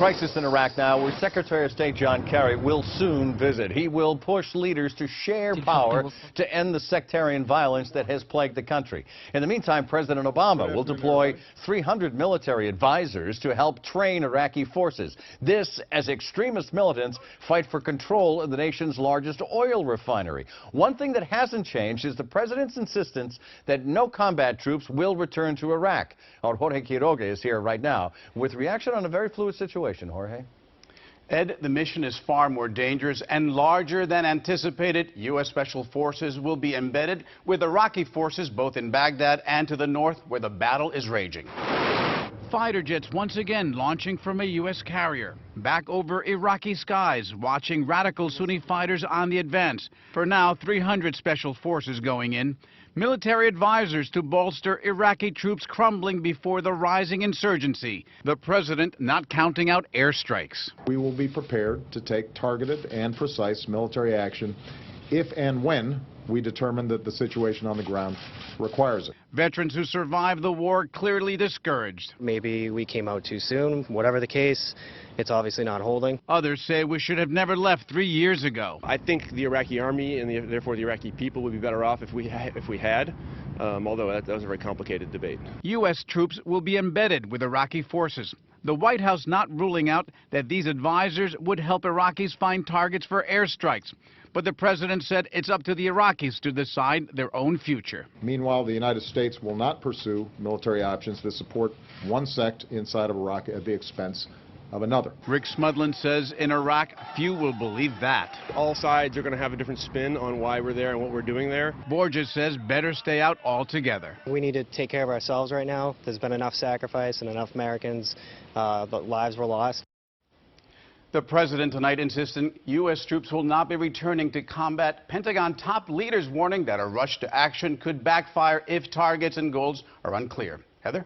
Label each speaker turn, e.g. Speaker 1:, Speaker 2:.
Speaker 1: crisis in Iraq now, where Secretary of State John Kerry will soon visit. He will push leaders to share power to end the sectarian violence that has plagued the country. In the meantime, President Obama will deploy 300 military advisors to help train Iraqi forces. This as extremist militants fight for control of the nation's largest oil refinery. One thing that hasn't changed is the president's insistence that no combat troops will return to Iraq. Our Jorge Quiroga is here right now with reaction on a very fluid situation. Jorge?
Speaker 2: Ed, the mission is far more dangerous and larger than anticipated. U.S. Special Forces will be embedded with Iraqi forces both in Baghdad and to the north, where the battle is raging. Fighter jets once again launching from a U.S. carrier. Back over Iraqi skies, watching radical Sunni fighters on the advance. For now, 300 special forces going in. Military advisors to bolster Iraqi troops crumbling before the rising insurgency. The president not counting out airstrikes.
Speaker 3: We will be prepared to take targeted and precise military action if and when we determine that the situation on the ground requires it.
Speaker 2: Veterans who survived the war clearly discouraged.
Speaker 4: Maybe we came out too soon. Whatever the case, it's obviously not holding.
Speaker 2: Others say we should have never left 3 years ago.
Speaker 5: I think the Iraqi army and therefore the Iraqi people would be better off if we had, although that was a very complicated debate.
Speaker 2: U.S. troops will be embedded with Iraqi forces. The White House not ruling out that these advisors would help Iraqis find targets for airstrikes. But the president said it's up to the Iraqis to decide their own future.
Speaker 3: Meanwhile, the United States will not pursue military options that support one sect inside of Iraq at the expense of another.
Speaker 2: Rick Smudlin says in Iraq, few will believe that.
Speaker 5: All sides are going to have a different spin on why we're there and what we're doing there.
Speaker 2: Borges says better stay out altogether.
Speaker 4: We need to take care of ourselves right now. There's been enough sacrifice and enough Americans, but lives were lost.
Speaker 2: The president tonight insisting U.S. troops will not be returning to combat. Pentagon top leaders warning that a rush to action could backfire if targets and goals are unclear. Heather?